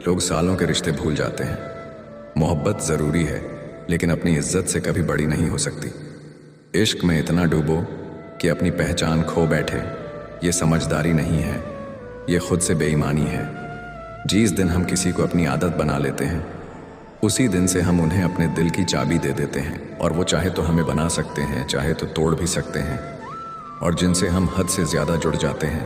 लोग सालों के रिश्ते भूल जाते हैं। मोहब्बत ज़रूरी है, लेकिन अपनी इज्जत से कभी बड़ी नहीं हो सकती। इश्क में इतना डूबो कि अपनी पहचान खो बैठे, ये समझदारी नहीं है, ये खुद से बेईमानी है। जिस दिन हम किसी को अपनी आदत बना लेते हैं, उसी दिन से हम उन्हें अपने दिल की चाबी दे देते हैं, और वो चाहे तो हमें बना सकते हैं, चाहे तो तोड़ भी सकते हैं। और जिनसे हम हद से ज़्यादा जुड़ जाते हैं,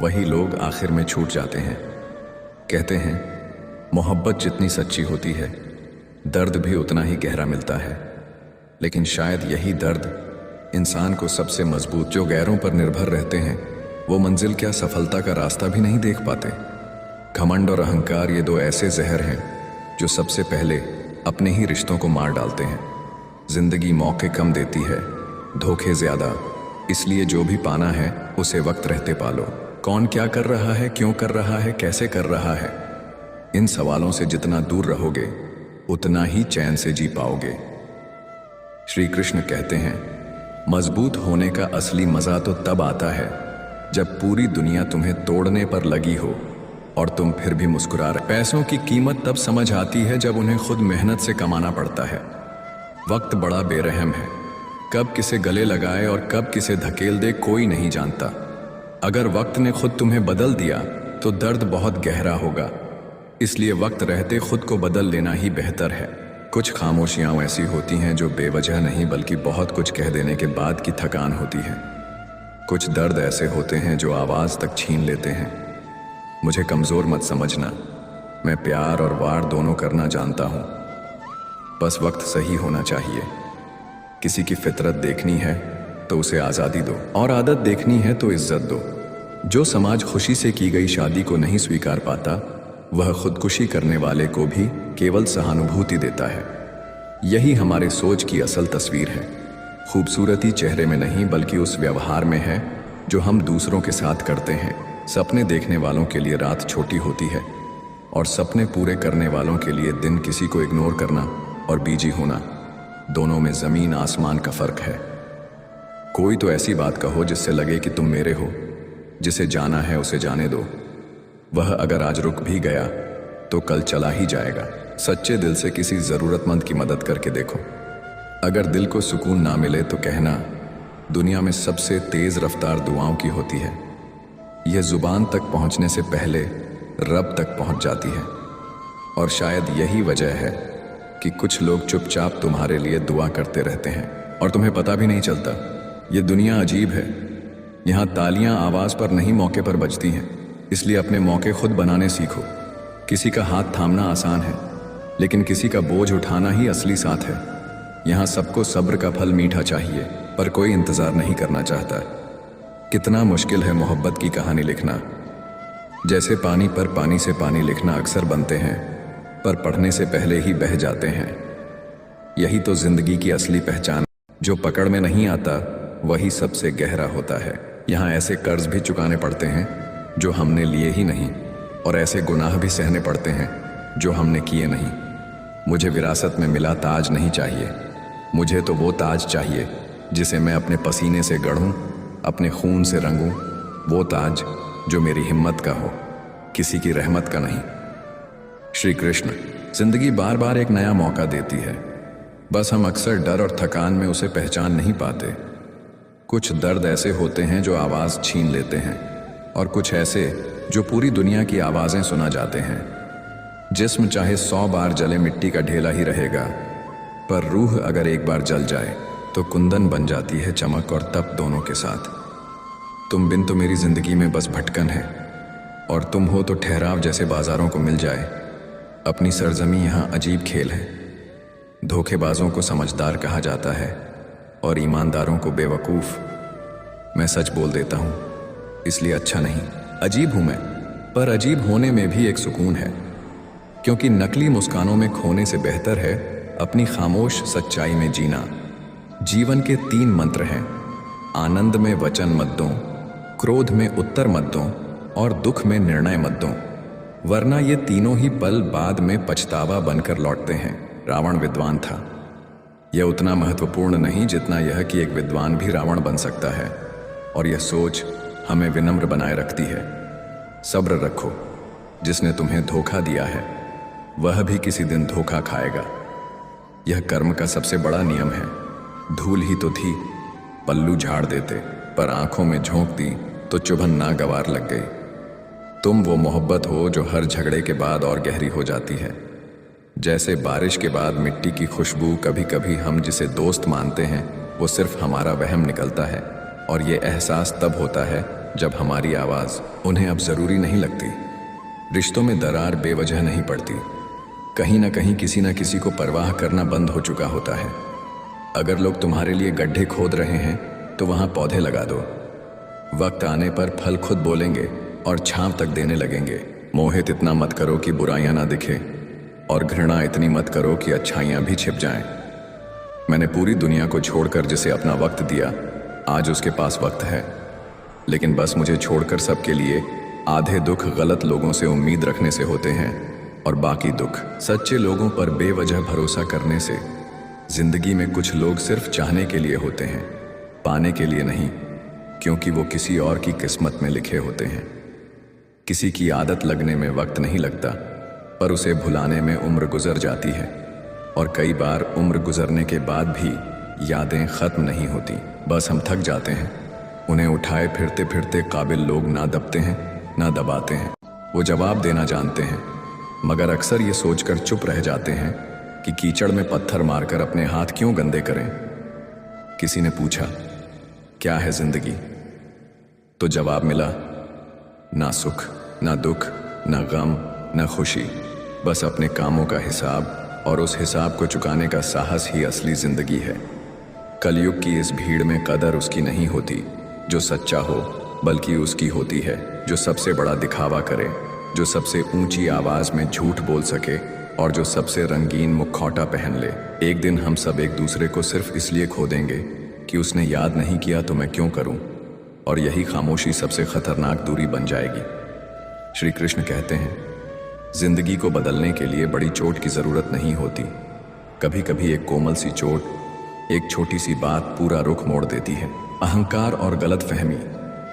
वही लोग आखिर में छूट जाते हैं। कहते हैं मोहब्बत जितनी सच्ची होती है, दर्द भी उतना ही गहरा मिलता है। लेकिन शायद यही दर्द इंसान को सबसे मजबूत। जो गैरों पर निर्भर रहते हैं, वो मंजिल क्या सफलता का रास्ता भी नहीं देख पाते। घमंड और अहंकार, ये दो ऐसे जहर हैं जो सबसे पहले अपने ही रिश्तों को मार डालते हैं। जिंदगी मौके कम देती है, धोखे ज्यादा, इसलिए जो भी पाना है उसे वक्त रहते पालो। कौन क्या कर रहा है, क्यों कर रहा है, कैसे कर रहा है, इन सवालों से जितना दूर रहोगे उतना ही चैन से जी पाओगे। श्री कृष्ण कहते हैं मजबूत होने का असली मजा तो तब आता है जब पूरी दुनिया तुम्हें तोड़ने पर लगी हो और तुम फिर भी मुस्कुरा रहे। पैसों की कीमत तब समझ आती है जब उन्हें खुद मेहनत से कमाना पड़ता है। वक्त बड़ा बेरहम है, कब किसे गले लगाए और कब किसे धकेल दे कोई नहीं जानता। अगर वक्त ने खुद तुम्हें बदल दिया तो दर्द बहुत गहरा होगा, इसलिए वक्त रहते खुद को बदल लेना ही बेहतर है। कुछ खामोशियां ऐसी होती हैं जो बेवजह नहीं बल्कि बहुत कुछ कह देने के बाद की थकान होती है। कुछ दर्द ऐसे होते हैं जो आवाज़ तक छीन लेते हैं। मुझे कमज़ोर मत समझना, मैं प्यार और वार दोनों करना जानता हूँ, बस वक्त सही होना चाहिए। किसी की फितरत देखनी है तो उसे आज़ादी दो, और आदत देखनी है तो इज्जत दो। जो समाज खुशी से की गई शादी को नहीं स्वीकार पाता, वह खुदकुशी करने वाले को भी केवल सहानुभूति देता है। यही हमारे सोच की असल तस्वीर है। खूबसूरती चेहरे में नहीं बल्कि उस व्यवहार में है जो हम दूसरों के साथ करते हैं। सपने देखने वालों के लिए रात छोटी होती है, और सपने पूरे करने वालों के लिए दिन। किसी को इग्नोर करना और बिजी होना, दोनों में ज़मीन आसमान का फ़र्क है। कोई तो ऐसी बात कहो जिससे लगे कि तुम मेरे हो। जिसे जाना है उसे जाने दो, वह अगर आज रुक भी गया तो कल चला ही जाएगा। सच्चे दिल से किसी ज़रूरतमंद की मदद करके देखो। अगर दिल को सुकून ना मिले तो कहना, दुनिया में सबसे तेज़ रफ्तार दुआओं की होती है। यह ज़ुबान तक पहुंचने से पहले रब तक पहुंच जाती है। और शायद यही वजह है कि कुछ लोग चुपचाप तुम्हारे लिए दुआ करते रहते हैं और तुम्हें पता भी नहीं चलता। ये दुनिया अजीब है, यहाँ तालियां आवाज़ पर नहीं मौके पर बजती हैं, इसलिए अपने मौके खुद बनाने सीखो। किसी का हाथ थामना आसान है, लेकिन किसी का बोझ उठाना ही असली साथ है। यहाँ सबको सब्र का फल मीठा चाहिए, पर कोई इंतज़ार नहीं करना चाहता। कितना मुश्किल है मोहब्बत की कहानी लिखना। जैसे पानी पर पानी से पानी लिखना अक्सर बनते हैं, पर पढ़ने से पहले ही बह जाते हैं। यही तो ज़िंदगी की असली पहचान। जो पकड़ में नहीं आता वही सबसे गहरा होता है। यहाँ ऐसे कर्ज भी चुकाने पड़ते हैं जो हमने लिए ही नहीं, और ऐसे गुनाह भी सहने पड़ते हैं जो हमने किए नहीं। मुझे विरासत में मिला ताज नहीं चाहिए, मुझे तो वो ताज चाहिए जिसे मैं अपने पसीने से गढ़ूं, अपने खून से रंगूं। वो ताज जो मेरी हिम्मत का हो, किसी की रहमत का नहीं। श्री कृष्ण। जिंदगी बार बार एक नया मौका देती है, बस हम अक्सर डर और थकान में उसे पहचान नहीं पाते। कुछ दर्द ऐसे होते हैं जो आवाज़ छीन लेते हैं, और कुछ ऐसे जो पूरी दुनिया की आवाज़ें सुना जाते हैं। जिस्म चाहे 100 बार जले मिट्टी का ढेला ही रहेगा, पर रूह अगर एक बार जल जाए तो कुंदन बन जाती है चमक और तप दोनों के साथ। तुम बिन तो मेरी ज़िंदगी में बस भटकन है, और तुम हो तो ठहराव जैसे बाजारों को मिल जाए। अपनी सरजमी यहाँ अजीब खेल है। धोखेबाजों को समझदार कहा जाता है और ईमानदारों को बेवकूफ़। मैं सच बोल देता हूँ, इसलिए अच्छा नहीं। अजीब हूँ मैं, पर अजीब होने में भी एक सुकून है, क्योंकि नकली मुस्कानों में खोने से बेहतर है अपनी खामोश सच्चाई में जीना। जीवन के 3 मंत्र हैं, आनंद में वचन मत दो, क्रोध में उत्तर मत दो, और दुख में निर्णय मत दो, वरना ये तीनों ही पल बाद में पछतावा बनकर लौटते हैं। रावण विद्वान था। यह उतना महत्वपूर्ण नहीं जितना यह कि एक विद्वान भी रावण बन सकता है, और यह सोच हमें विनम्र बनाए रखती है। सब्र रखो, जिसने तुम्हें धोखा दिया है वह भी किसी दिन धोखा खाएगा। यह कर्म का सबसे बड़ा नियम है। धूल ही तो थी, पल्लू झाड़ देते, पर आंखों में झोंक दी तो चुभन नागवार लग गई। तुम वो मोहब्बत हो जो हर झगड़े के बाद और गहरी हो जाती है। जैसे बारिश के बाद मिट्टी की खुशबू, कभी कभी हम जिसे दोस्त मानते हैं वो सिर्फ हमारा वहम निकलता है, और ये एहसास तब होता है जब हमारी आवाज़ उन्हें अब ज़रूरी नहीं लगती। रिश्तों में दरार बेवजह नहीं पड़ती, कहीं ना कहीं किसी न किसी को परवाह करना बंद हो चुका होता है। अगर लोग तुम्हारे लिए गड्ढे खोद रहे हैं तो वहाँ पौधे लगा दो। वक्त आने पर फल खुद बोलेंगे और छांव तक देने लगेंगे। मोहित इतना मत करो कि बुराइयां ना दिखे, और घृणा इतनी मत करो कि अच्छाइयां भी छिप जाएं। मैंने पूरी दुनिया को छोड़कर जिसे अपना वक्त दिया, आज उसके पास वक्त है, लेकिन बस मुझे छोड़कर सबके लिए आधे दुख गलत लोगों से उम्मीद रखने से होते हैं, और बाकी दुख सच्चे लोगों पर बेवजह भरोसा करने से। जिंदगी में कुछ लोग सिर्फ चाहने के लिए होते हैं, पाने के लिए नहीं, क्योंकि वो किसी और की किस्मत में लिखे होते हैं। किसी की आदत लगने में वक्त नहीं लगता, पर उसे भुलाने में उम्र गुजर जाती है, और कई बार उम्र गुजरने के बाद भी यादें खत्म नहीं होती। बस हम थक जाते हैं, उन्हें उठाए फिरते फिरते काबिल लोग ना दबते हैं ना दबाते हैं। वो जवाब देना जानते हैं, मगर अक्सर ये सोचकर चुप रह जाते हैं कि कीचड़ में पत्थर मारकर अपने हाथ क्यों गंदे करें। किसी ने पूछा, क्या है जिंदगी? तो जवाब मिला, ना सुख ना दुख ना गम ना खुशी, बस अपने कामों का हिसाब, और उस हिसाब को चुकाने का साहस ही असली जिंदगी है। कलयुग की इस भीड़ में कदर उसकी नहीं होती जो सच्चा हो, बल्कि उसकी होती है जो सबसे बड़ा दिखावा करे, जो सबसे ऊंची आवाज में झूठ बोल सके, और जो सबसे रंगीन मुखौटा पहन ले। एक दिन हम सब एक दूसरे को सिर्फ इसलिए खो देंगे कि उसने याद नहीं किया तो मैं क्यों करूं, और यही खामोशी सबसे खतरनाक दूरी बन जाएगी। श्री कृष्ण कहते हैं, जिंदगी को बदलने के लिए बड़ी चोट की जरूरत नहीं होती। कभी कभी एक कोमल सी चोट, एक छोटी सी बात पूरा रुख मोड़ देती है। अहंकार और गलत फहमी,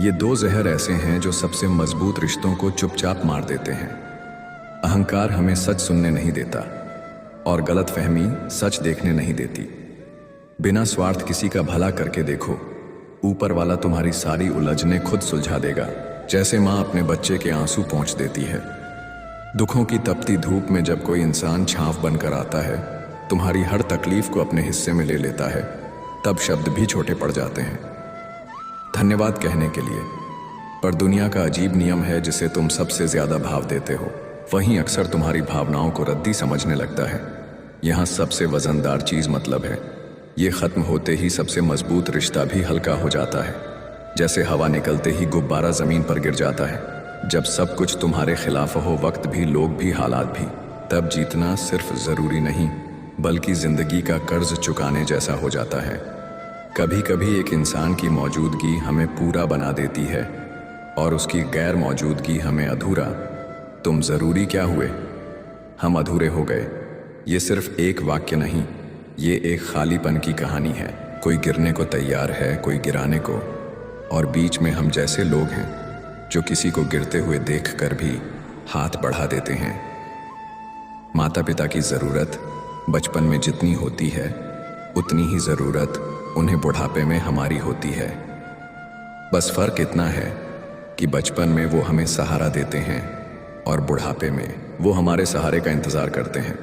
ये दो जहर ऐसे हैं जो सबसे मजबूत रिश्तों को चुपचाप मार देते हैं। अहंकार हमें सच सुनने नहीं देता, और गलत फहमी सच देखने नहीं देती। बिना स्वार्थ किसी का भला करके देखो, ऊपर वाला तुम्हारी सारी उलझने खुद सुलझा देगा। जैसे माँ अपने बच्चे के आंसू पोंछ देती है। दुखों की तपती धूप में जब कोई इंसान छांव बनकर आता है, तुम्हारी हर तकलीफ को अपने हिस्से में ले लेता है, तब शब्द भी छोटे पड़ जाते हैं धन्यवाद कहने के लिए। पर दुनिया का अजीब नियम है, जिसे तुम सबसे ज्यादा भाव देते हो वहीं अक्सर तुम्हारी भावनाओं को रद्दी समझने लगता है। यहाँ सबसे वजनदार चीज मतलब है। ये खत्म होते ही सबसे मजबूत रिश्ता भी हल्का हो जाता है। जैसे हवा निकलते ही गुब्बारा जमीन पर गिर जाता है। जब सब कुछ तुम्हारे खिलाफ हो, वक्त भी, लोग भी, हालात भी, तब जीतना सिर्फ जरूरी नहीं बल्कि जिंदगी का कर्ज चुकाने जैसा हो जाता है। कभी कभी एक इंसान की मौजूदगी हमें पूरा बना देती है, और उसकी गैर मौजूदगी हमें अधूरा। तुम जरूरी क्या हुए? हम अधूरे हो गए। ये सिर्फ एक वाक्य नहीं, ये एक खालीपन की कहानी है। कोई गिरने को तैयार है, कोई गिराने को, और बीच में हम जैसे लोग हैं जो किसी को गिरते हुए देखकर भी हाथ बढ़ा देते हैं। माता पिता की ज़रूरत बचपन में जितनी होती है, उतनी ही ज़रूरत उन्हें बुढ़ापे में हमारी होती है। बस फर्क इतना है कि बचपन में वो हमें सहारा देते हैं, और बुढ़ापे में वो हमारे सहारे का इंतज़ार करते हैं।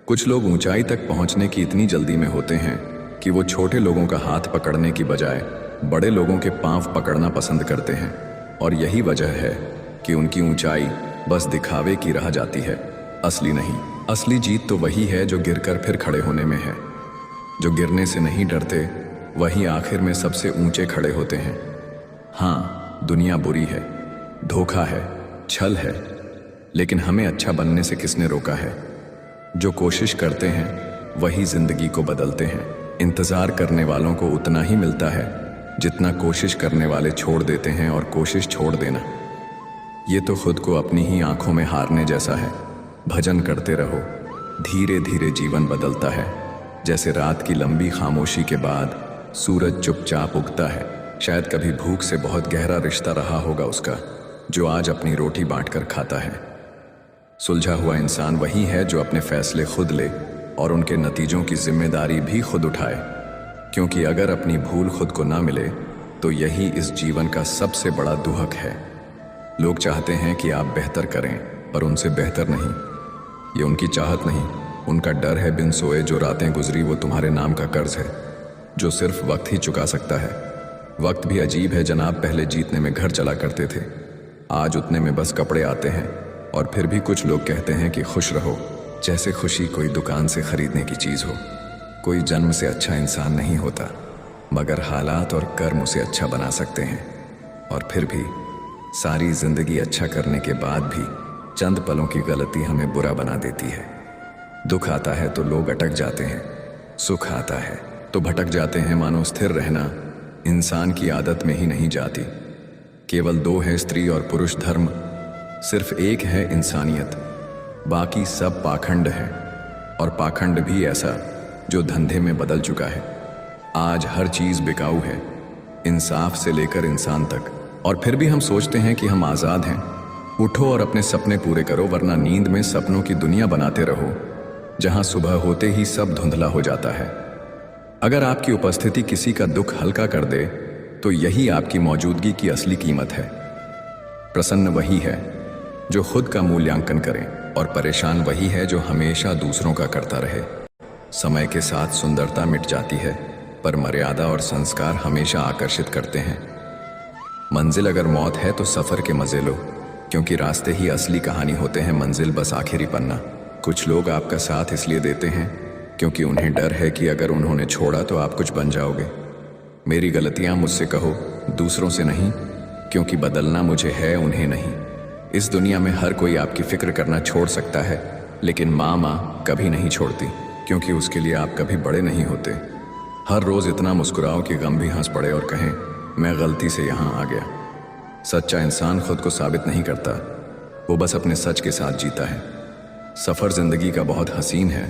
कुछ लोग ऊंचाई तक पहुंचने की इतनी जल्दी में होते हैं कि वो छोटे लोगों का हाथ पकड़ने की बजाय बड़े लोगों के पांव पकड़ना पसंद करते हैं, और यही वजह है कि उनकी ऊंचाई बस दिखावे की रह जाती है, असली नहीं। असली जीत तो वही है जो गिरकर फिर खड़े होने में है। जो गिरने से नहीं डरते वही आखिर में सबसे ऊंचे खड़े होते हैं। हाँ, दुनिया बुरी है, धोखा है, छल है, लेकिन हमें अच्छा बनने से किसने रोका है? जो कोशिश करते हैं वही जिंदगी को बदलते हैं। इंतजार करने वालों को उतना ही मिलता है जितना कोशिश करने वाले छोड़ देते हैं, और कोशिश छोड़ देना ये तो खुद को अपनी ही आंखों में हारने जैसा है। भजन करते रहो, धीरे धीरे जीवन बदलता है। जैसे रात की लंबी खामोशी के बाद सूरज चुपचाप उगता है। शायद कभी भूख से बहुत गहरा रिश्ता रहा होगा उसका, जो आज अपनी रोटी बांटकर खाता है। सुलझा हुआ इंसान वही है जो अपने फैसले खुद ले और उनके नतीजों की जिम्मेदारी भी खुद उठाए, क्योंकि अगर अपनी भूल खुद को ना मिले तो यही इस जीवन का सबसे बड़ा दुहक है। लोग चाहते हैं कि आप बेहतर करें, पर उनसे बेहतर नहीं। ये उनकी चाहत नहीं, उनका डर है। बिन सोए जो रातें गुजरी वो तुम्हारे नाम का कर्ज है, जो सिर्फ वक्त ही चुका सकता है। वक्त भी अजीब है जनाब, पहले जीतने में घर चला करते थे, आज उतने में बस कपड़े आते हैं। और फिर भी कुछ लोग कहते हैं कि खुश रहो, जैसे खुशी कोई दुकान से खरीदने की चीज़ हो। कोई जन्म से अच्छा इंसान नहीं होता, मगर हालात और कर्म उसे अच्छा बना सकते हैं। और फिर भी सारी जिंदगी अच्छा करने के बाद भी चंद पलों की गलती हमें बुरा बना देती है। दुख आता है तो लोग अटक जाते हैं, सुख आता है तो भटक जाते हैं। मानो स्थिर रहना इंसान की आदत में ही नहीं जाती। केवल दो है स्त्री और पुरुष धर्म, सिर्फ एक है इंसानियत, बाकी सब पाखंड है। और पाखंड भी ऐसा जो धंधे में बदल चुका है। आज हर चीज़ बिकाऊ है, इंसाफ से लेकर इंसान तक। और फिर भी हम सोचते हैं कि हम आज़ाद हैं। उठो और अपने सपने पूरे करो, वरना नींद में सपनों की दुनिया बनाते रहो, जहां सुबह होते ही सब धुंधला हो जाता है। अगर आपकी उपस्थिति किसी का दुख हल्का कर दे तो यही आपकी मौजूदगी की असली कीमत है। प्रसन्न वही है जो खुद का मूल्यांकन करे, और परेशान वही है जो हमेशा दूसरों का करता रहे। समय के साथ सुंदरता मिट जाती है, पर मर्यादा और संस्कार हमेशा आकर्षित करते हैं। मंजिल अगर मौत है तो सफ़र के मज़े लो, क्योंकि रास्ते ही असली कहानी होते हैं, मंजिल बस आखिरी पन्ना। कुछ लोग आपका साथ इसलिए देते हैं क्योंकि उन्हें डर है कि अगर उन्होंने छोड़ा तो आप कुछ बन जाओगे। मेरी गलतियां मुझसे कहो, दूसरों से नहीं, क्योंकि बदलना मुझे है, उन्हें नहीं। इस दुनिया में हर कोई आपकी फिक्र करना छोड़ सकता है, लेकिन माँ कभी नहीं छोड़ती, क्योंकि उसके लिए आप कभी बड़े नहीं होते। हर रोज़ इतना मुस्कुराओ कि गम भी हंस पड़े और कहें मैं गलती से यहाँ आ गया। सच्चा इंसान खुद को साबित नहीं करता, वो बस अपने सच के साथ जीता है। सफ़र ज़िंदगी का बहुत हसीन है,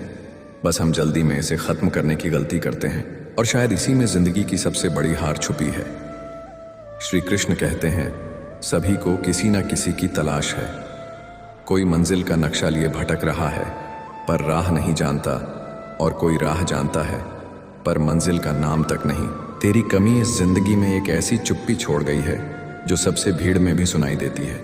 बस हम जल्दी में इसे ख़त्म करने की गलती करते हैं, और शायद इसी में ज़िंदगी की सबसे बड़ी हार छुपी है। श्री कृष्ण कहते हैं सभी को किसी न किसी की तलाश है। कोई मंजिल का नक्शा लिए भटक रहा है पर राह नहीं जानता, और कोई राह जानता है पर मंजिल का नाम तक नहीं। तेरी कमी इस जिंदगी में एक ऐसी चुप्पी छोड़ गई है जो सबसे भीड़ में भी सुनाई देती है।